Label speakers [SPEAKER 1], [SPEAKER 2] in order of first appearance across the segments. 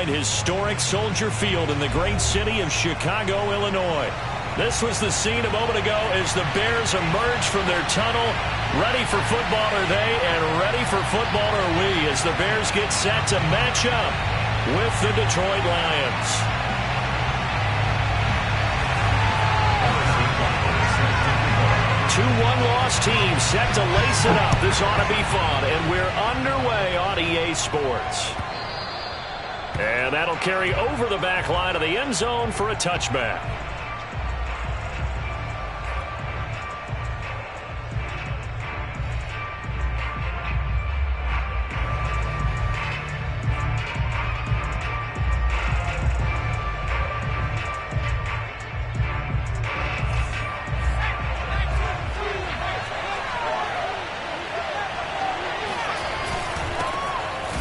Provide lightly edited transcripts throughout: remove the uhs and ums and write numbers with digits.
[SPEAKER 1] Historic Soldier Field in the great city of Chicago, Illinois. This was the scene a moment ago as the Bears emerged from their tunnel. Ready for football are they, and ready for football are we, as the Bears get set to match up with the Detroit Lions. Two one-loss teams set to lace it up. This ought to be fun, and we're underway on EA Sports. And that'll carry over the back line of the end zone for a touchback.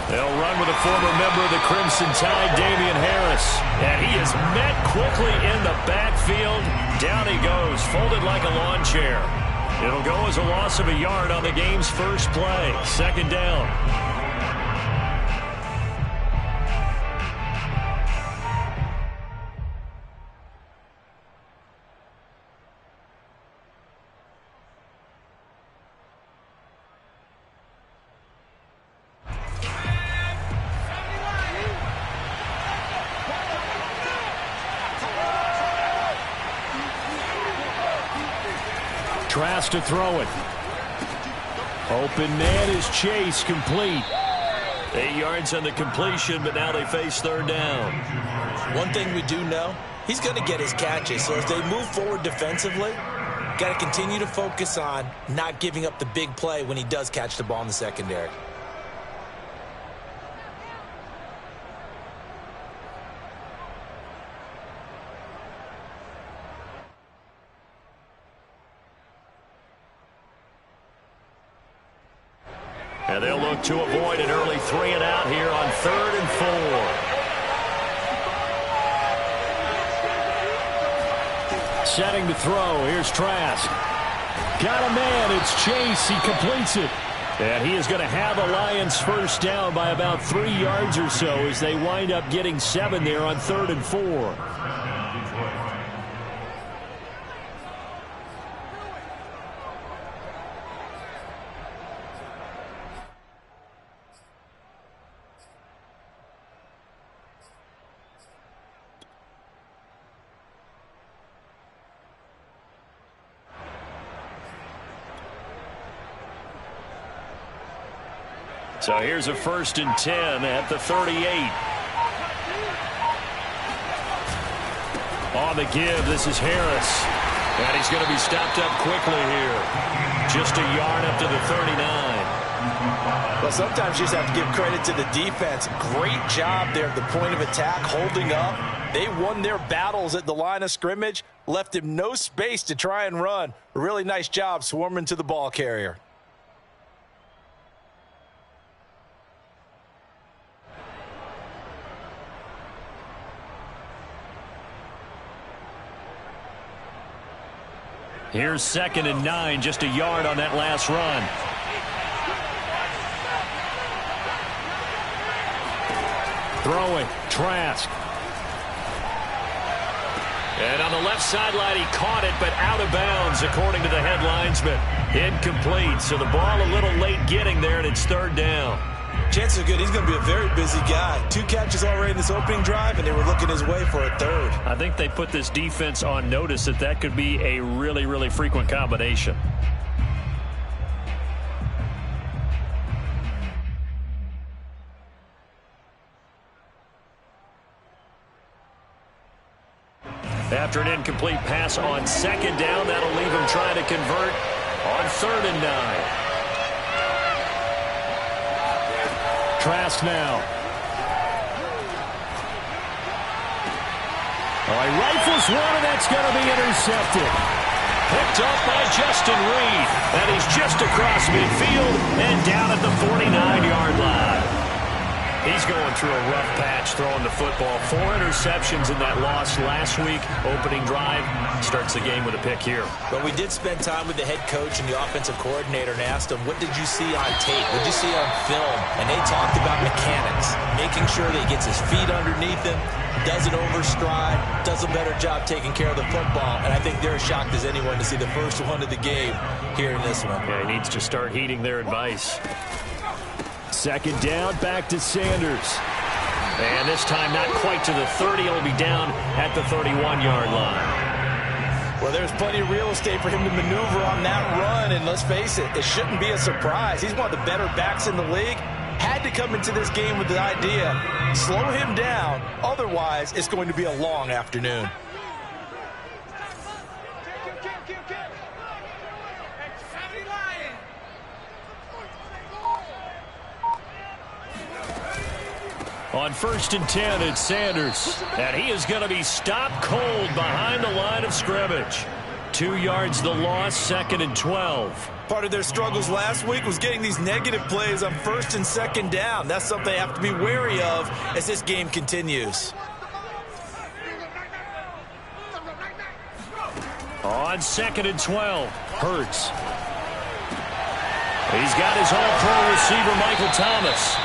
[SPEAKER 1] They'll run with a former member of the Crimson Tide, Damian Harris. And he is met quickly in the backfield. Down he goes, folded like a lawn chair. It'll go as a loss of a yard on the game's first play. Second down. Trask to throw it. Open man is Chase, complete. 8 yards on the completion, but now they face third down.
[SPEAKER 2] One thing we do know, he's going to get his catches. So as they move forward defensively, got to continue to focus on not giving up the big play when he does catch the ball in the secondary.
[SPEAKER 1] And they'll look to avoid an early 3 and out here on 3rd and 4. Setting to throw. Here's Trask. Got a man. It's Chase. He completes it. And he is going to have the Lions first down by about 3 yards or so as they wind up getting 7 there on 3rd and 4. So here's a 1st and 10 at the 38. On the give, this is Harris. And he's going to be stopped up quickly here. Just a yard up to the 39.
[SPEAKER 2] Well, sometimes you just have to give credit to the defense. Great job there at the point of attack, holding up. They won their battles at the line of scrimmage, left him no space to try and run. A really nice job swarming to the ball carrier.
[SPEAKER 1] Here's 2nd and 9, just a yard on that last run. Throwing, Trask. And on the left sideline, he caught it, but out of bounds, according to the head linesman. Incomplete, so the ball a little late getting there, and it's 3rd down.
[SPEAKER 2] Chances are good he's going to be a very busy guy. 2 catches already in this opening drive, and they were looking his way for a 3rd.
[SPEAKER 1] I think they put this defense on notice that that could be a really, really frequent combination. After an incomplete pass on 2nd down, that'll leave him trying to convert on 3rd and 9. Trask now. All right, rifles one, and that's going to be intercepted. Picked up by Justin Reed. And he's just across midfield and down at the 49-yard line. He's going through a rough patch throwing the football. 4 interceptions in that loss last week. Opening drive starts the game with a pick here.
[SPEAKER 2] But we did spend time with the head coach and the offensive coordinator and asked him, what did you see on tape? What did you see on film? And they talked about mechanics, making sure that he gets his feet underneath him, doesn't overstride, does a better job taking care of the football. And I think they're as shocked as anyone to see the first one of the game here in this one.
[SPEAKER 1] Yeah, he needs to start heeding their advice. Second down, back to Sanders. And this time not quite to the 30. He'll be down at the 31-yard line.
[SPEAKER 2] Well, there's plenty of real estate for him to maneuver on that run. And let's face it, it shouldn't be a surprise. He's one of the better backs in the league. Had to come into this game with the idea, slow him down. Otherwise, it's going to be a long afternoon.
[SPEAKER 1] On 1st and 10, it's Sanders. And he is going to be stopped cold behind the line of scrimmage. 2 yards the loss, 2nd and 12.
[SPEAKER 2] Part of their struggles last week was getting these negative plays on 1st and 2nd down. That's something they have to be wary of as this game continues.
[SPEAKER 1] On 2nd and 12, Hurts. He's got his all-pro receiver, Michael Thomas.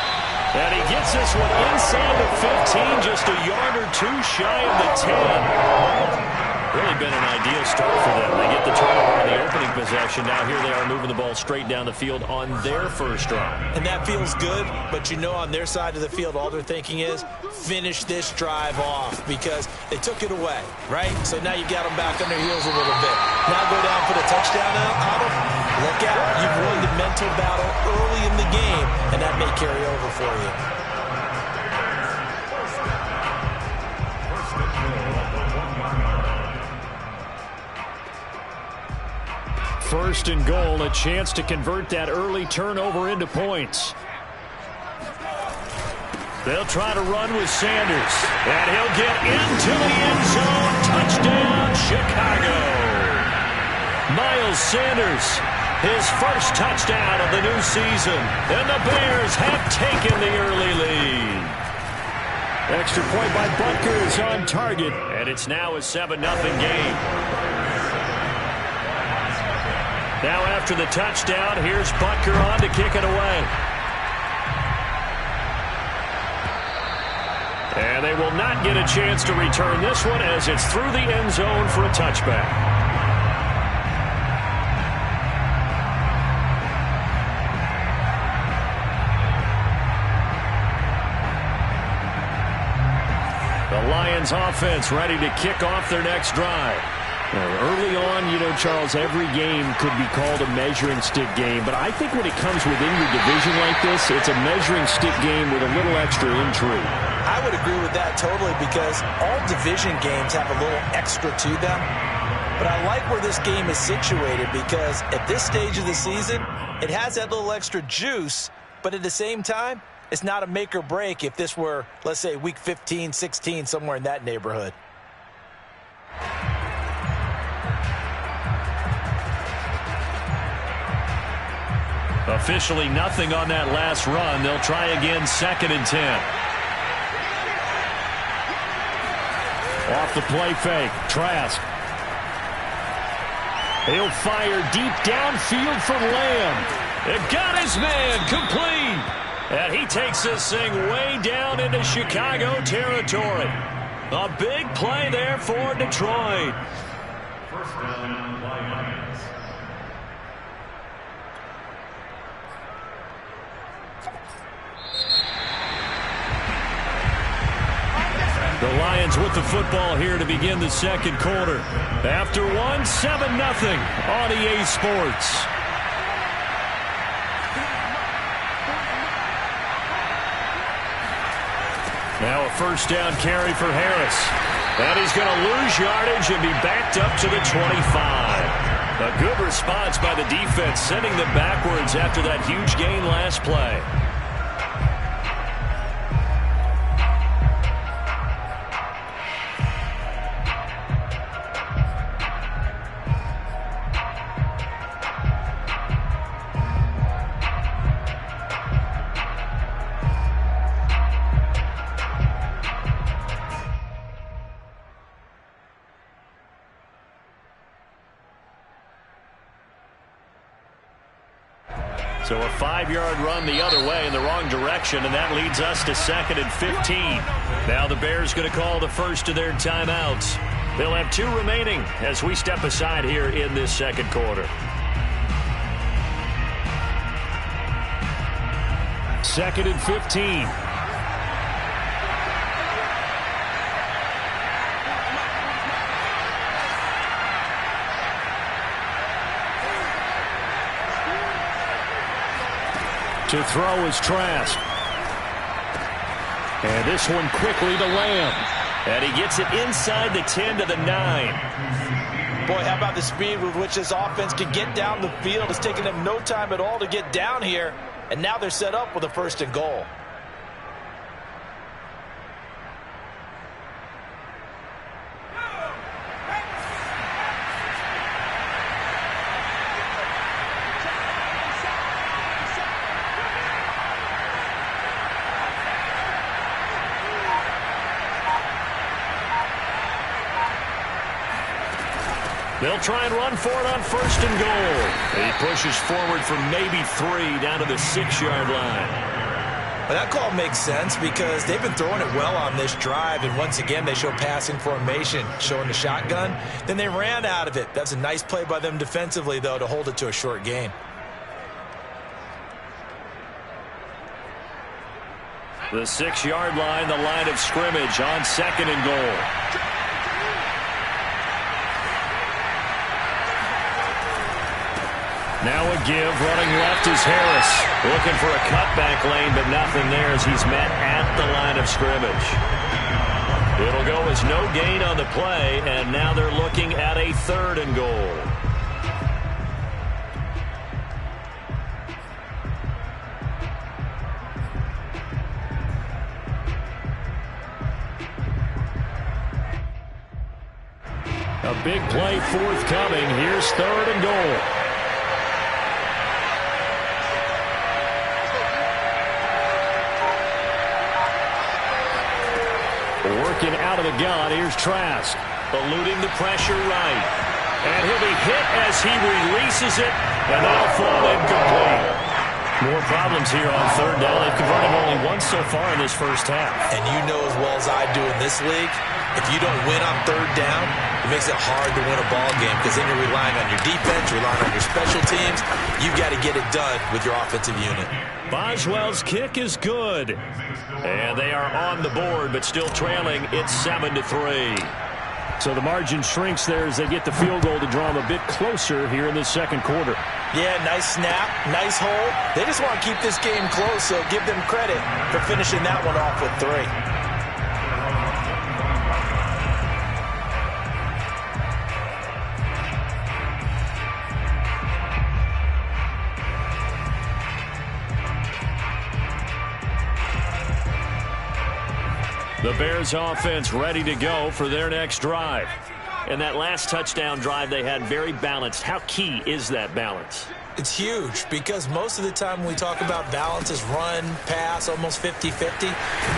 [SPEAKER 1] And he gets this one inside the 15, just a yard or 2 shy of the 10. Really been an ideal start for them. They get the turnover on the opening possession. Now here they are moving the ball straight down the field on their first drive.
[SPEAKER 2] And that feels good, but you know on their side of the field, all they're thinking is finish this drive off because they took it away, right? So now you got them back on their heels a little bit. Now go down for the touchdown out of them. Look out. You've won the mental battle early in the game, and that may carry over for you.
[SPEAKER 1] First and goal, a chance to convert that early turnover into points. They'll try to run with Sanders, and he'll get into the end zone. Touchdown, Chicago. Miles Sanders, his first touchdown of the new season, and the Bears have taken the early lead. Extra point by Butker is on target, and it's now a 7-0 game. Now after the touchdown, here's Butker on to kick it away. And they will not get a chance to return this one as it's through the end zone for a touchback. The Lions offense ready to kick off their next drive. Early on, you know, Charles, every game could be called a measuring stick game. But I think when it comes within your division like this, it's a measuring stick game with a little extra intrigue.
[SPEAKER 2] I would agree with that totally because all division games have a little extra to them. But I like where this game is situated because at this stage of the season, it has that little extra juice. But at the same time, it's not a make or break if this were, let's say, week 15, 16, somewhere in that neighborhood.
[SPEAKER 1] Officially nothing on that last run. They'll try again, 2nd and 10. Off the play fake, Trask. He'll fire deep downfield for Lamb. It got his man, complete. And he takes this thing way down into Chicago territory. A big play there for Detroit. First down, Lions. The Lions with the football here to begin the second quarter. After one, 7-0 on EA Sports. Now a first down carry for Harris. And he's going to lose yardage and be backed up to the 25. A good response by the defense, sending them backwards after that huge gain last play. So a 5-yard run the other way in the wrong direction, and that leads us to 2nd and 15. Now the Bears going to call the first of their timeouts. They'll have 2 remaining as we step aside here in this second quarter. 2nd and 15. To throw is Trask. And this one quickly to Lamb. And he gets it inside the 10 to the 9.
[SPEAKER 2] Boy, how about the speed with which this offense can get down the field? It's taken them no time at all to get down here. And now they're set up with a 1st and goal.
[SPEAKER 1] They'll try and run for it on 1st and goal. He pushes forward for maybe 3 down to the 6-yard line.
[SPEAKER 2] Well, that call makes sense because they've been throwing it well on this drive, and once again they show passing formation, showing the shotgun. Then they ran out of it. That's a nice play by them defensively, though, to hold it to a short gain.
[SPEAKER 1] The 6-yard line, the line of scrimmage on 2nd and goal. Now a give, running left is Harris. Looking for a cutback lane, but nothing there as he's met at the line of scrimmage. It'll go as no gain on the play, and now they're looking at a 3rd and goal. A big play forthcoming. Here's 3rd and goal. Working out of the gun, here's Trask. Eluding the pressure right. And he'll be hit as he releases it, and that'll fall incomplete. More problems here on 3rd down. They've converted only once so far in this first half.
[SPEAKER 2] And you know as well as I do in this league, if you don't win on 3rd down, it makes it hard to win a ball game because then you're relying on your defense, relying on your special teams. You've got to get it done with your offensive unit.
[SPEAKER 1] Boswell's kick is good. And they are on the board, but still trailing. It's 7-3. So the margin shrinks there as they get the field goal to draw them a bit closer here in this second quarter.
[SPEAKER 2] Yeah, nice snap, nice hold. They just want to keep this game close, so give them credit for finishing that one off with 3.
[SPEAKER 1] The Bears offense ready to go for their next drive. And that last touchdown drive they had very balanced. How key is that balance?
[SPEAKER 2] It's huge because most of the time when we talk about balance is run, pass, almost 50-50.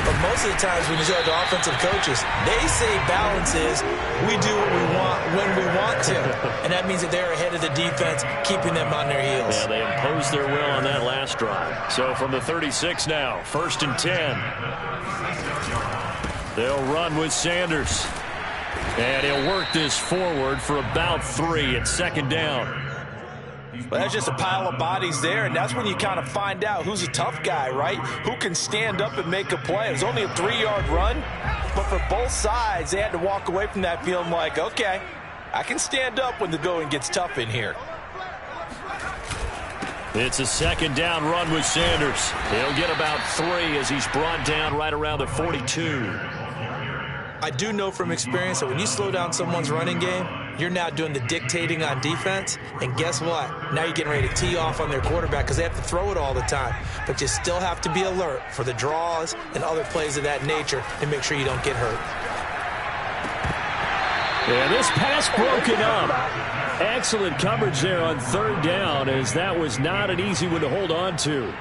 [SPEAKER 2] But most of the times when you talk to offensive coaches, they say balance is we do what we want when we want to. And that means that they're ahead of the defense, keeping them on their heels.
[SPEAKER 1] Yeah, they imposed their will on that last drive. So from the 36 now, 1st and 10. They'll run with Sanders. And he'll work this forward for about 3 at 2nd down.
[SPEAKER 2] Well, that's just a pile of bodies there, and that's when you kind of find out who's a tough guy, right? Who can stand up and make a play. It was only a 3-yard run, but for both sides, they had to walk away from that feeling like, okay, I can stand up when the going gets tough in here.
[SPEAKER 1] It's a 2nd down run with Sanders. He'll get about 3 as he's brought down right around the 42.
[SPEAKER 2] I do know from experience that when you slow down someone's running game, you're now doing the dictating on defense. And guess what? Now you're getting ready to tee off on their quarterback because they have to throw it all the time. But you still have to be alert for the draws and other plays of that nature and make sure you don't get hurt.
[SPEAKER 1] And this pass broken up. Excellent coverage there on 3rd down as that was not an easy one to hold on to.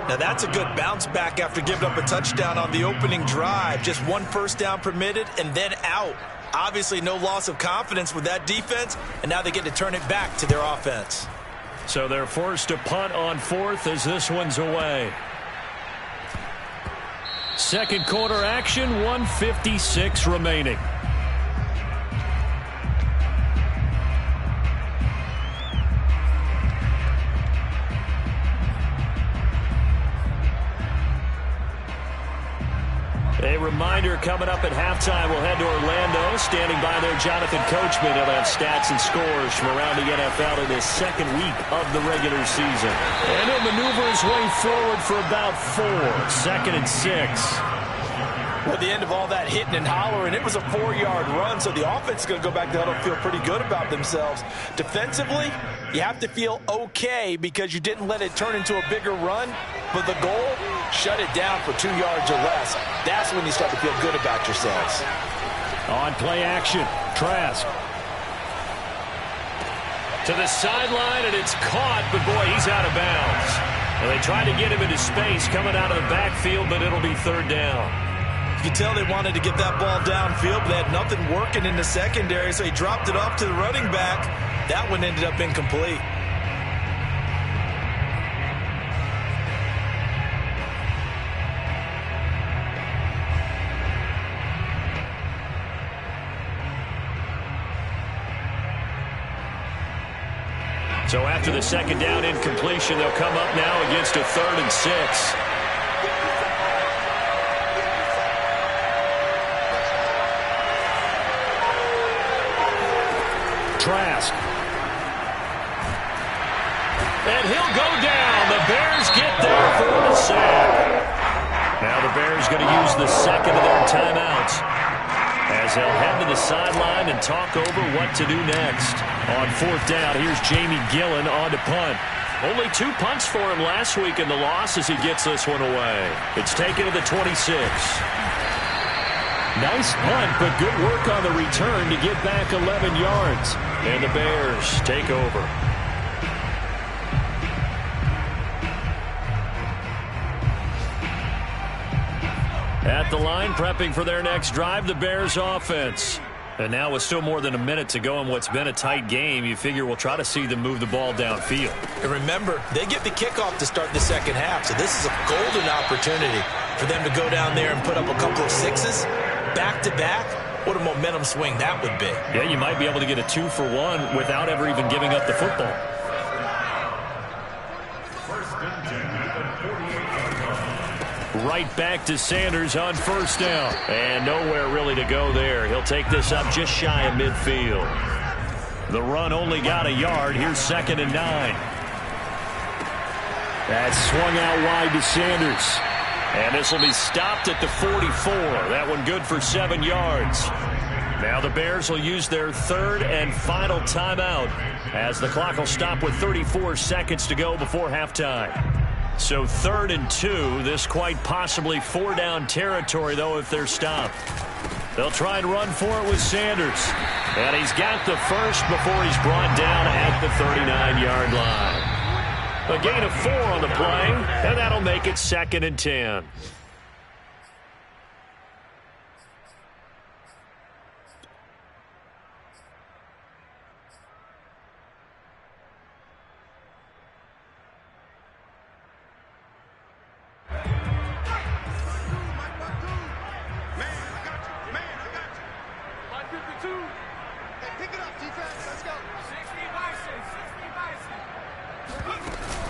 [SPEAKER 2] Now that's a good bounce back after giving up a touchdown on the opening drive. Just 1 first down permitted and then out. Obviously no loss of confidence with that defense, and now they get to turn it back to their offense.
[SPEAKER 1] So they're forced to punt on 4th as this one's away. Second quarter action, 1:56 remaining. A reminder, coming up at halftime, we'll head to Orlando. Standing by there, Jonathan Coachman. He'll have stats and scores from around the NFL in his second week of the regular season. And he'll maneuver his way forward for about 4. 2nd and 6.
[SPEAKER 2] Well, at the end of all that hitting and hollering, it was a 4-yard run, so the offense is going to go back to huddle and feel pretty good about themselves. Defensively, you have to feel okay because you didn't let it turn into a bigger run, but the goal, shut it down for 2 yards or less. That's when you start to feel good about yourselves.
[SPEAKER 1] On play action, Trask. To the sideline, and it's caught, but boy, he's out of bounds. Well, they tried to get him into space coming out of the backfield, but it'll be 3rd down.
[SPEAKER 2] You can tell they wanted to get that ball downfield, but they had nothing working in the secondary, so he dropped it off to the running back. That one ended up incomplete.
[SPEAKER 1] So after the second down incompletion, they'll come up now against a 3rd and 6. Trask. And he'll go down. The Bears get there for the sack. Now the Bears going to use the second of their timeouts as they'll head to the sideline and talk over what to do next. On 4th down, here's Jamie Gillen on to punt. Only 2 punts for him last week in the loss as he gets this one away. It's taken to the 26. Nice punt, but good work on the return to get back 11 yards. And the Bears take over. At the line, prepping for their next drive, the Bears offense. And now with still more than a minute to go in what's been a tight game, you figure we'll try to see them move the ball downfield.
[SPEAKER 2] And remember, they get the kickoff to start the second half, so this is a golden opportunity for them to go down there and put up a couple of 6s back-to-back. What a momentum swing that would be.
[SPEAKER 1] Yeah, you might be able to get a 2-for-1 without ever even giving up the football. Right back to Sanders on 1st down. And nowhere really to go there. He'll take this up just shy of midfield. The run only got a yard. Here's 2nd and 9. That's swung out wide to Sanders. And this will be stopped at the 44. That one good for 7 yards. Now the Bears will use their 3rd and final timeout as the clock will stop with 34 seconds to go before halftime. So 3rd and 2. This quite possibly 4-down territory, though, if they're stopped. They'll try and run for it with Sanders. And he's got the first before he's brought down at the 39-yard line. A gain of 4 on the play, and that'll make it 2nd and 10.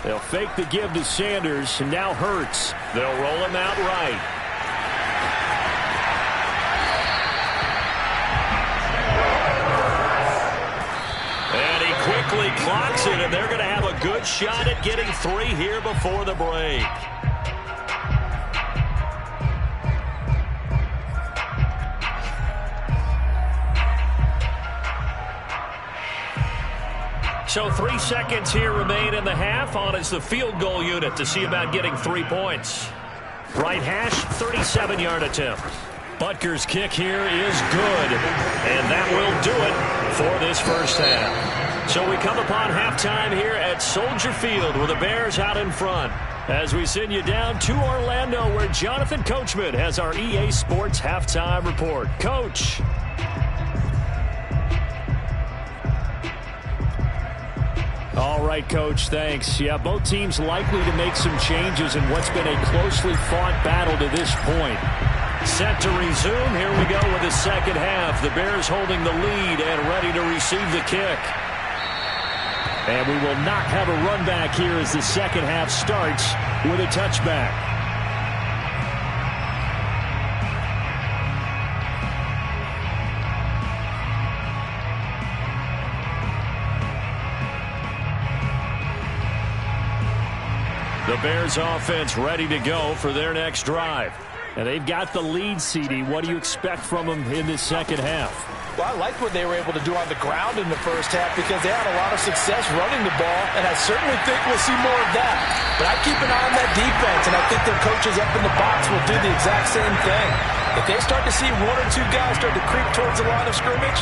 [SPEAKER 1] They'll fake the give to Sanders, and now Hurts. They'll roll him out right. And he quickly clocks it, and they're going to have a good shot at getting 3 here before the break. So 3 seconds here remain in the half. On is the field goal unit to see about getting 3 points. Right hash, 37-yard attempt. Butker's kick here is good. And that will do it for this first half. So we come upon halftime here at Soldier Field with the Bears out in front. As we send you down to Orlando where Jonathan Coachman has our EA Sports halftime report. Coach. All right, Coach, thanks. Yeah, both teams likely to make some changes in what's been a closely fought battle to this point. Set to resume. Here we go with the second half. The Bears holding the lead and ready to receive the kick. And we will not have a run back here as the second half starts with a touchback. The Bears offense ready to go for their next drive. And they've got the lead, CD. What do you expect from them in the second half?
[SPEAKER 2] Well, I like what they were able to do on the ground in the first half because they had a lot of success running the ball, and I certainly think we'll see more of that. But I keep an eye on that defense, and I think their coaches up in the box will do the exact same thing. If they start to see one or two guys start to creep towards the line of scrimmage,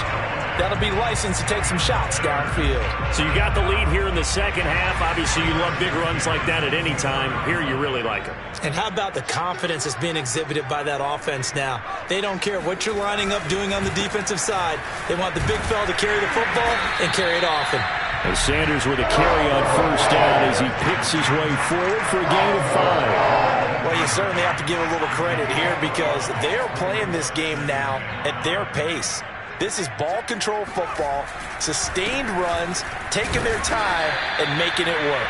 [SPEAKER 2] that'll be licensed to take some shots downfield.
[SPEAKER 1] So you got the lead here in the second half. Obviously, you love big runs like that at any time. Here, you really like them.
[SPEAKER 2] And how about the confidence that's being exhibited by that offense now? They don't care what you're lining up doing on the defensive side. They want the big fella to carry the football and carry it often.
[SPEAKER 1] And Sanders with a carry on first down as he picks his way forward for a gain of 5.
[SPEAKER 2] Well, you certainly have to give a little credit here because they are playing this game now at their pace. This is ball control football, sustained runs, taking their time, and making it work.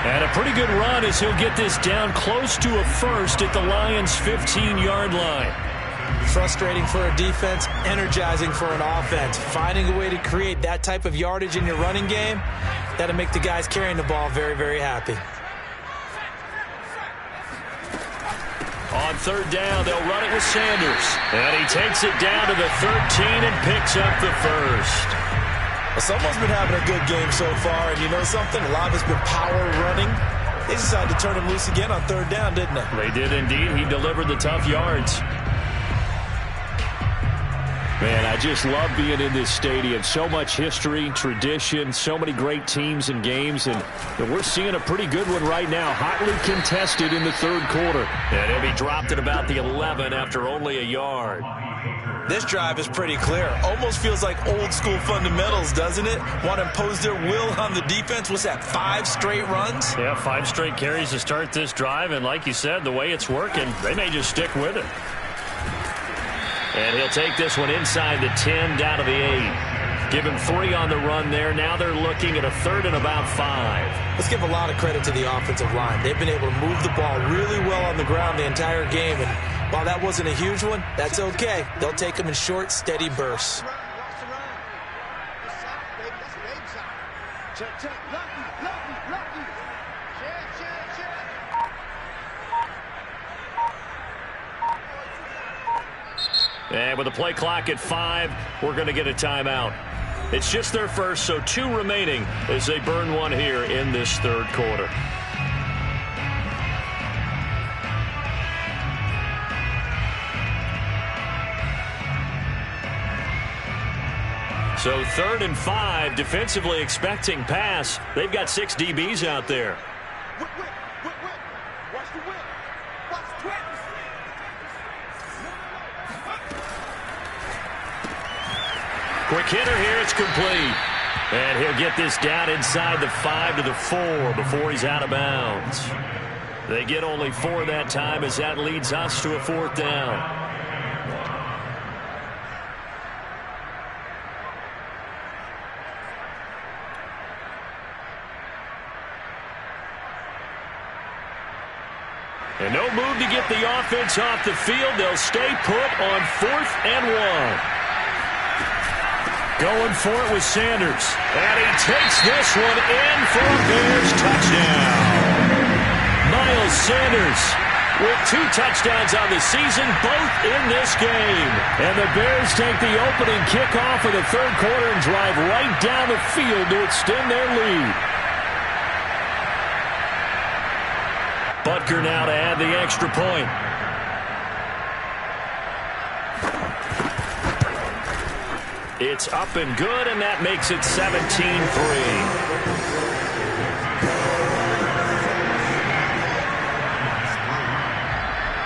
[SPEAKER 1] And a pretty good run as he'll get this down close to a first at the Lions' 15-yard line.
[SPEAKER 2] Frustrating for a defense, energizing for an offense. Finding a way to create that type of yardage in your running game, that'll make the guys carrying the ball very, very happy.
[SPEAKER 1] On third down, they'll run it with Sanders. And he takes it down to the 13 and picks up the first.
[SPEAKER 2] Well, someone's been having a good game so far, and you know something? A lot of it's been power running. They decided to turn him loose again on third down, didn't they?
[SPEAKER 1] They did indeed. He delivered the tough yards. Man, I just love being in this stadium. So much history, tradition, so many great teams and games, and we're seeing a pretty good one right now. Hotly contested in the third quarter. And he'll be dropped at about the 11 after only a yard.
[SPEAKER 2] This drive is pretty clear. Almost feels like old school fundamentals, doesn't it? Want to impose their will on the defense. What's that, 5 straight runs?
[SPEAKER 1] Yeah, 5 straight carries to start this drive, and like you said, the way it's working, they may just stick with it. And he'll take this one inside the 10, down to the 8. Give him 3 on the run there. Now they're looking at a third and about 5.
[SPEAKER 2] Let's give a lot of credit to the offensive line. They've been able to move the ball really well on the ground the entire game. And while that wasn't a huge one, that's okay. They'll take them in short, steady bursts.
[SPEAKER 1] And with the play clock at 5, we're going to get a timeout. It's just their first, so 2 remaining as they burn one here in this third quarter. So 3rd and 5, defensively expecting pass. They've got 6 DBs out there. Quick hitter here, it's complete. And he'll get this down inside the 5 to the 4 before he's out of bounds. They get only 4 that time as that leads us to a 4th down. And no move to get the offense off the field. They'll stay put on 4th and 1. Going for it with Sanders. And he takes this one in for a Bears touchdown. Miles Sanders with 2 touchdowns on the season, both in this game. And the Bears take the opening kickoff of the third quarter and drive right down the field to extend their lead. Butker now to add the extra point. It's up and good, and that makes it 17-3.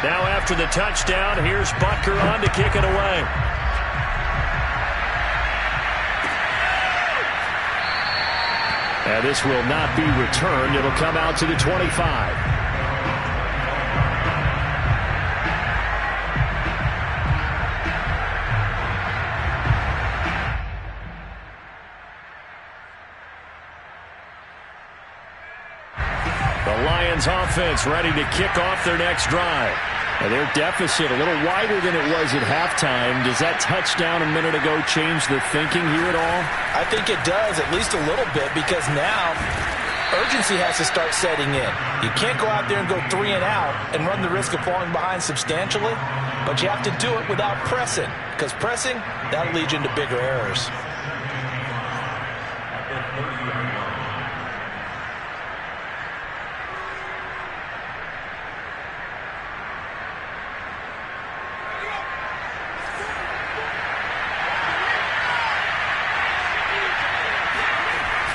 [SPEAKER 1] Now after the touchdown, here's Butker on to kick it away. And this will not be returned. It'll come out to the 25. The Lions offense ready to kick off their next drive. And their deficit a little wider than it was at halftime. Does that touchdown a minute ago change the thinking here at all?
[SPEAKER 2] I think it does, at least a little bit, because now urgency has to start setting in. You can't go out there and go 3 and out and run the risk of falling behind substantially, but you have to do it without pressing, because pressing, that'll lead you into bigger errors.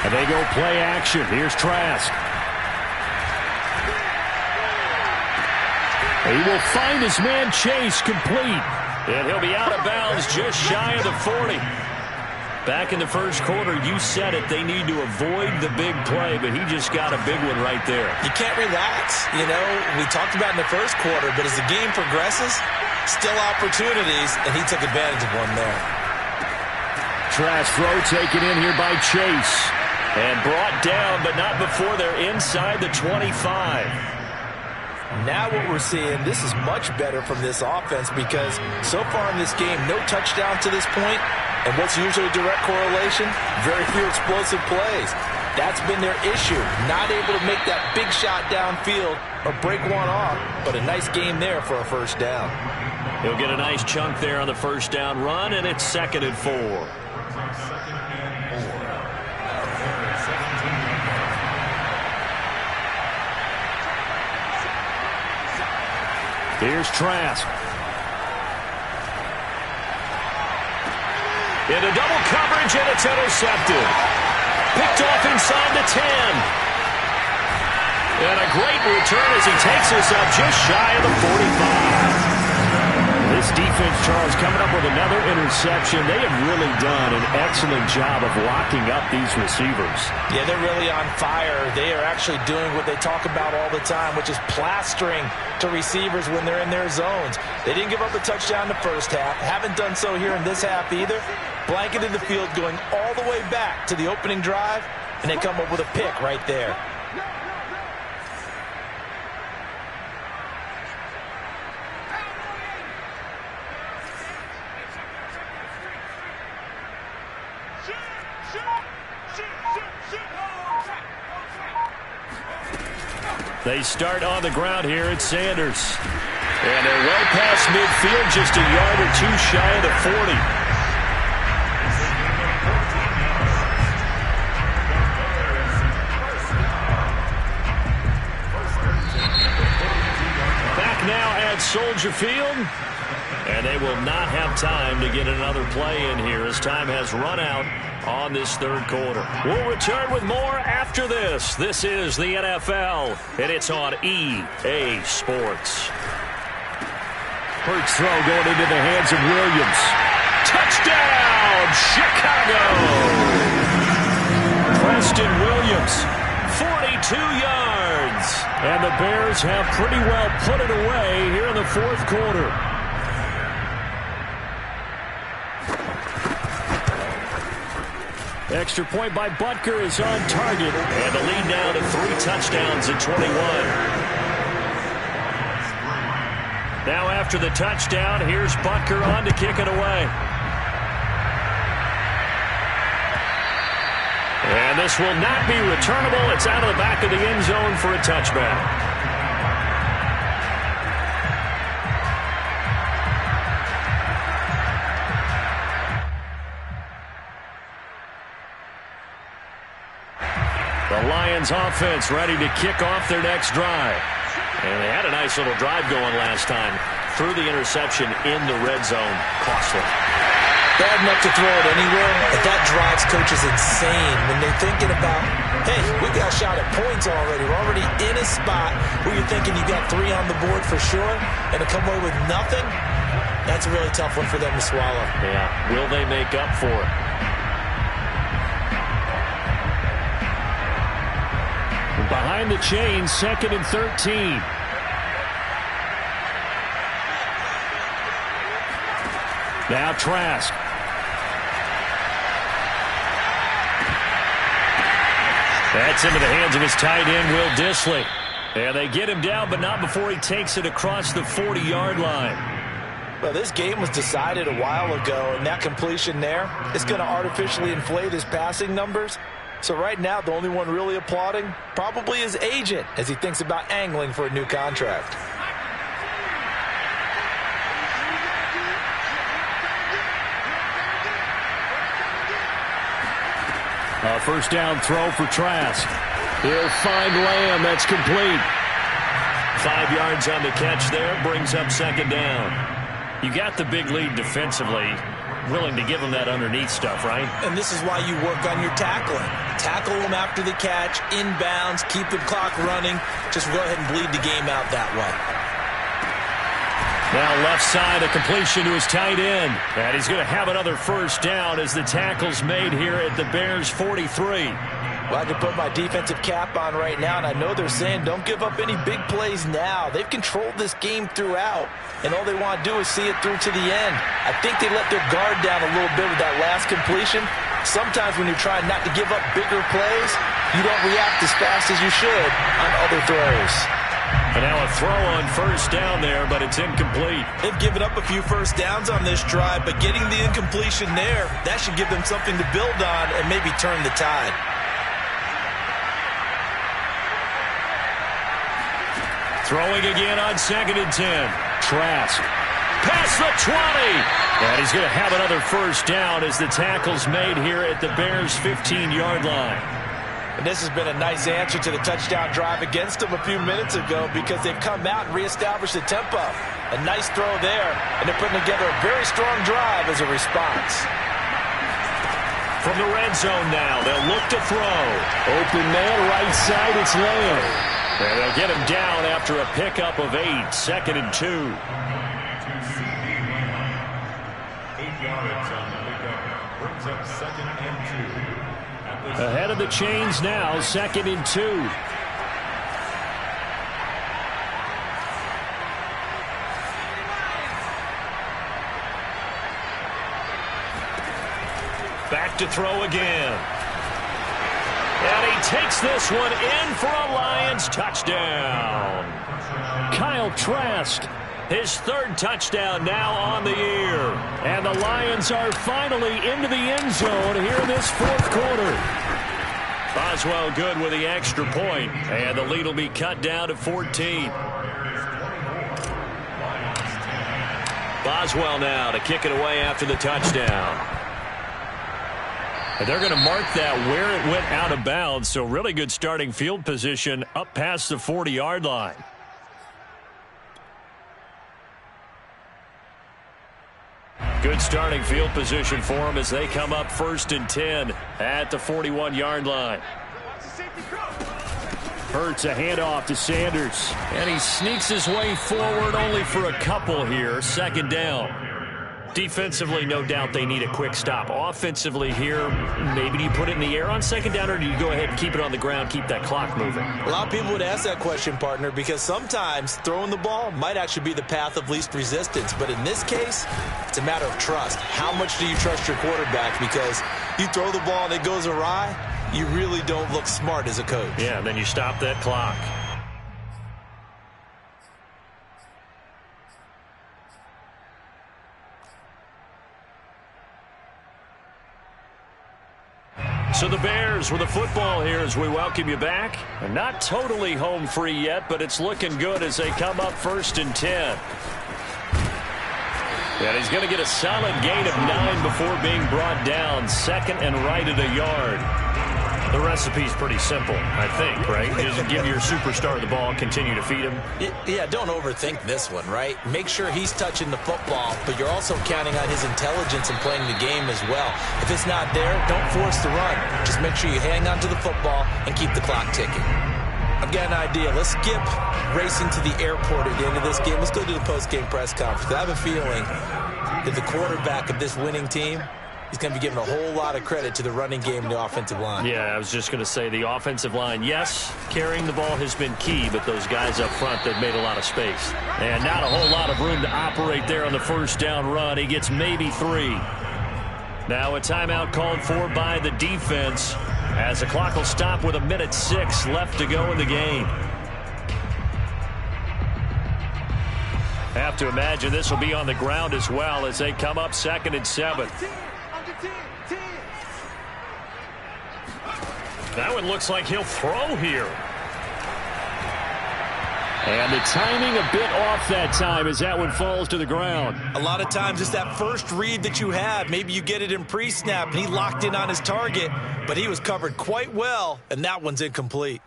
[SPEAKER 1] And they go play action. Here's Trask. He will find his man Chase complete. And he'll be out of bounds just shy of the 40. Back in the first quarter, you said it, they need to avoid the big play, but he just got a big one right there.
[SPEAKER 2] You can't relax. You know, we talked about in the first quarter, but as the game progresses, still opportunities, and he took advantage of one there.
[SPEAKER 1] Trask throw taken in here by Chase. And brought down, but not before they're inside the 25.
[SPEAKER 2] Now what we're seeing, this is much better from this offense because so far in this game, no touchdown to this point. And what's usually a direct correlation? Very few explosive plays. That's been their issue. Not able to make that big shot downfield or break one off, but a nice game there for a first down.
[SPEAKER 1] He'll get a nice chunk there on the first down run, and it's 2nd and 4. Here's Trask. Into double coverage, and it's intercepted. Picked off inside the 10. And a great return as he takes us up just shy of the 45. This defense, Charles, coming up with another interception. They have really done an excellent job of locking up these receivers.
[SPEAKER 2] Yeah, they're really on fire. They are actually doing what they talk about all the time, which is plastering to receivers when they're in their zones. They didn't give up a touchdown in the first half. Haven't done so here in this half either. Blanketed the field going all the way back to the opening drive, and they come up with a pick right there.
[SPEAKER 1] They start on the ground here at Sanders. And they're well past midfield, just a yard or two shy of the 40. Back now at Soldier Field. And they will not have time to get another play in here as time has run out on this third quarter. We'll return with more after this. This is the NFL, and it's on EA Sports. Hurts throw going into the hands of Williams. Touchdown, Chicago! Preston Williams, 42 yards. And the Bears have pretty well put it away here in the fourth quarter. Extra point by Butker is on target. And the lead now to 3 touchdowns at 21. Now after the touchdown, here's Butker on to kick it away. And this will not be returnable. It's out of the back of the end zone for a touchback. The Lions offense ready to kick off their next drive. And they had a nice little drive going last time. Threw the interception in the red zone. Costly.
[SPEAKER 2] Bad enough to throw it anywhere, but that drives coaches insane when they're thinking about, hey, we got a shot at points already. We're already in a spot where you're thinking you got 3 on the board for sure, and to come away with nothing, that's a really tough one for them to swallow.
[SPEAKER 1] Yeah, will they make up for it? Behind the chains, 2nd and 13. Now Trask. That's into the hands of his tight end, Will Dissly. And they get him down, but not before he takes it across the 40-yard line.
[SPEAKER 2] Well, this game was decided a while ago, and that completion there is going to artificially inflate his passing numbers. So right now, the only one really applauding probably his agent as he thinks about angling for a new contract.
[SPEAKER 1] A first down throw for Trask. He'll find Lamb. That's complete. 5 yards on the catch there. Brings up 2nd down. You got the big lead defensively. Willing to give them that underneath stuff, right?
[SPEAKER 2] And this is why you work on your tackling. Tackle them after the catch, inbounds, keep the clock running. Just go ahead and bleed the game out that way.
[SPEAKER 1] Now left side, a completion to his tight end. And he's going to have another first down as the tackle's made here at the Bears' 43.
[SPEAKER 2] Well, I can put my defensive cap on right now, and I know they're saying don't give up any big plays now. They've controlled this game throughout, and all they want to do is see it through to the end. I think they let their guard down a little bit with that last completion. Sometimes when you're trying not to give up bigger plays, you don't react as fast as you should on other throws.
[SPEAKER 1] And now a throw on first down there, but it's incomplete.
[SPEAKER 2] They've given up a few first downs on this drive, but getting the incompletion there, that should give them something to build on and maybe turn the tide.
[SPEAKER 1] Throwing again on 2nd and 10. Trask. Past the 20. And he's going to have another first down as the tackle's made here at the Bears' 15-yard line.
[SPEAKER 2] And this has been a nice answer to the touchdown drive against them a few minutes ago because they've come out and reestablished the tempo. A nice throw there, and they're putting together a very strong drive as a response.
[SPEAKER 1] From the red zone now, they'll look to throw. Open man, right side, it's Lamb. And they'll get him down after a pickup of 8, 2nd and 2.
[SPEAKER 3] 8 yards on the pickup. Brings up 2nd and 2.
[SPEAKER 1] Ahead of the chains now, 2nd and 2. Back to throw again. And he takes this one in for a Lions touchdown. Kyle Trask, his 3rd touchdown now on the year. And the Lions are finally into the end zone here in this 4th quarter. Boswell good with the extra point, and the lead will be cut down to 14. Boswell now to kick it away after the touchdown. And they're going to mark that where it went out of bounds, so really good starting field position up past the 40-yard line. Good starting field position for them as they come up 1st and 10 at the 41-yard line. Hurts a handoff to Sanders, and he sneaks his way forward only for a couple here. 2nd down. Defensively, no doubt they need a quick stop. Offensively here, maybe do you put it in the air on 2nd down, or do you go ahead and keep it on the ground, keep that clock moving?
[SPEAKER 2] A lot of people would ask that question, partner, because sometimes throwing the ball might actually be the path of least resistance. But in this case, it's a matter of trust. How much do you trust your quarterback? Because you throw the ball and it goes awry, you really don't look smart as a coach.
[SPEAKER 1] Yeah, then you stop that clock. So the Bears with the football here as we welcome you back. And not totally home free yet, but it's looking good as they come up 1st and 10. And he's going to get a solid gain of 9 before being brought down. 2nd and right at a yard. The recipe's pretty simple, I think, right? Just give your superstar the ball, continue to feed him.
[SPEAKER 2] Yeah, don't overthink this one, right? Make sure he's touching the football, but you're also counting on his intelligence in playing the game as well. If it's not there, don't force the run. Just make sure you hang on to the football and keep the clock ticking. I've got an idea. Let's skip racing to the airport at the end of this game. Let's go to the post-game press conference. I have a feeling that the quarterback of this winning team he's going to be giving a whole lot of credit to the running game and the offensive line.
[SPEAKER 1] Yeah, I was just going to say the offensive line, yes, carrying the ball has been key, but those guys up front, they've made a lot of space. And not a whole lot of room to operate there on the first down run. He gets maybe 3. Now a timeout called for by the defense as the clock will stop with 1:06 left to go in the game. Have to imagine this will be on the ground as well as they come up 2nd and 7. That one looks like he'll throw here. And the timing a bit off that time as that one falls to the ground.
[SPEAKER 2] A lot of times it's that first read that you have. Maybe you get it in pre-snap and he locked in on his target, but he was covered quite well, and that one's incomplete.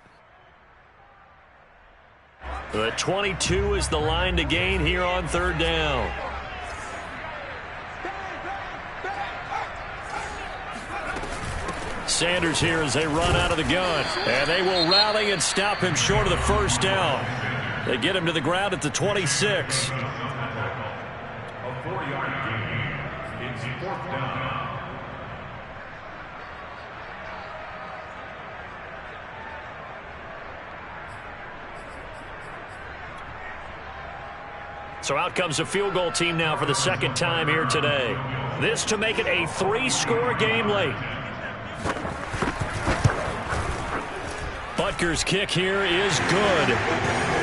[SPEAKER 1] The 22 is the line to gain here on 3rd down. Sanders here as they run out of the gun. And they will rally and stop him short of the first down. They get him to the ground at the 26.
[SPEAKER 3] A 4-yard gain. It's 4th down.
[SPEAKER 1] So out comes the field goal team now for the 2nd time here today. This to make it a 3-score game late. Butker's kick here is good.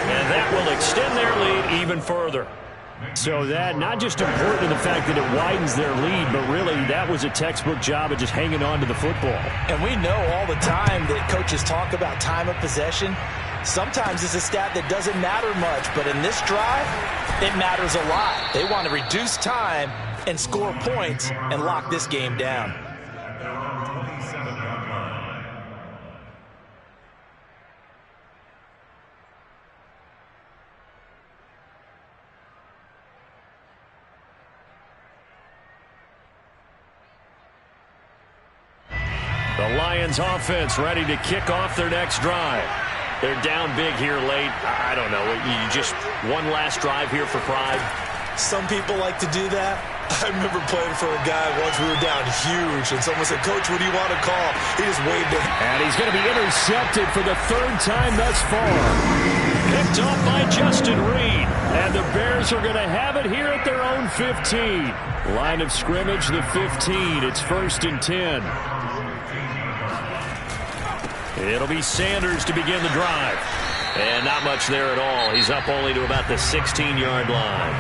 [SPEAKER 1] And that will extend their lead even further. So that not just important in the fact that it widens their lead, but really that was a textbook job of just hanging on to the football.
[SPEAKER 2] And we know all the time that coaches talk about time of possession. Sometimes it's a stat that doesn't matter much, but in this drive, it matters a lot. They want to reduce time and score points and lock this game down.
[SPEAKER 1] The Lions offense ready to kick off their next drive. They're down big here late. I don't know. You just one last drive here for pride.
[SPEAKER 2] Some people like to do that. I remember playing for a guy once we were down huge, and someone said, "Coach, what do you want to call?" He just waved it.
[SPEAKER 1] And he's going to be intercepted for the 3rd time thus far. Picked off by Justin Reed. And the Bears are going to have it here at their own 15. Line of scrimmage, the 15. It's 1st and 10. It'll be Sanders to begin the drive. And not much there at all. He's up only to about the 16-yard line.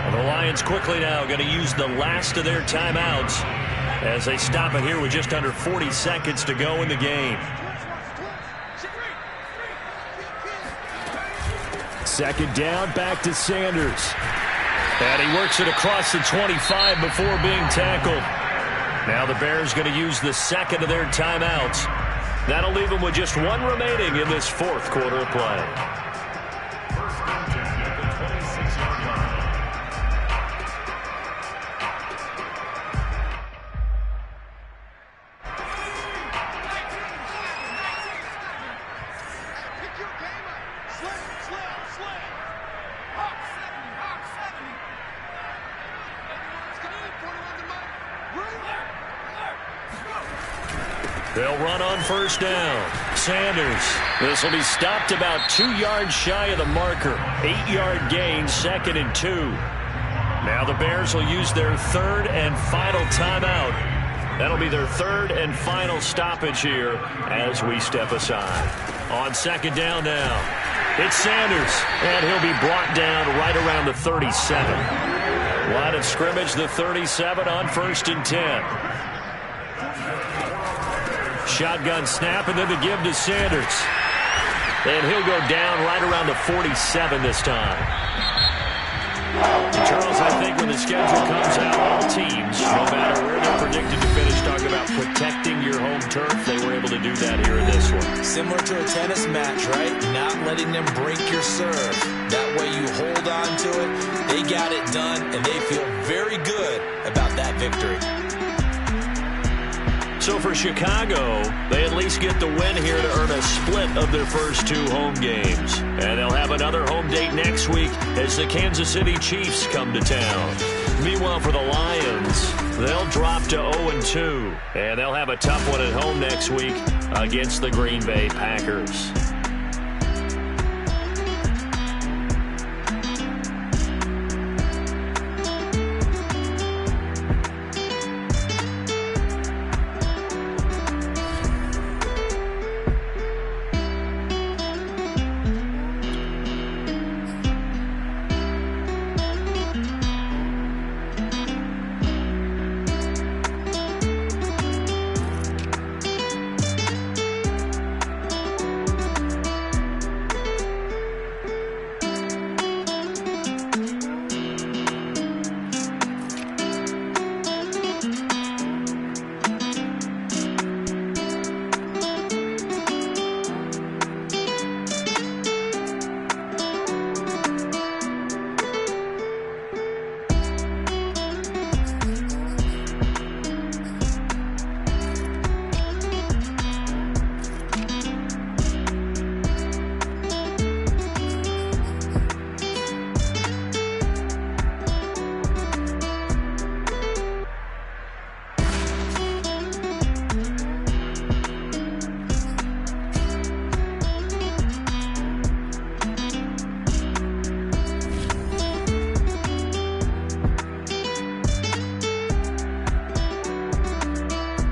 [SPEAKER 1] And the Lions quickly now going to use the last of their timeouts as they stop it here with just under 40 seconds to go in the game. 2nd down, back to Sanders. And he works it across the 25 before being tackled. Now the Bears going to use the 2nd of their timeouts. That'll leave them with just 1 remaining in this 4th quarter of play.
[SPEAKER 3] First and 10 at the 26-yard line.
[SPEAKER 1] They'll run on 1st down. Sanders. This will be stopped about 2 yards shy of the marker. 8-yard gain, 2nd and 2. Now the Bears will use their 3rd and final timeout. That'll be their 3rd and final stoppage here as we step aside. On 2nd down now, it's Sanders, and he'll be brought down right around the 37. Line of scrimmage, the 37 on 1st and 10. Shotgun snap, and then the give to Sanders. And he'll go down right around the 47 this time. Charles, I think when the schedule comes out, all teams, no matter where they're predicted to finish, talking about protecting your home turf, they were able to do that here in this one.
[SPEAKER 2] Similar to a tennis match, right? Not letting them break your serve. That way you hold on to it. They got it done, and they feel very good about that victory.
[SPEAKER 1] So for Chicago, they at least get the win here to earn a split of their first 2 home games. And they'll have another home date next week as the Kansas City Chiefs come to town. Meanwhile, for the Lions, They'll drop to 0-2, and they'll have a tough one at home next week against the Green Bay Packers.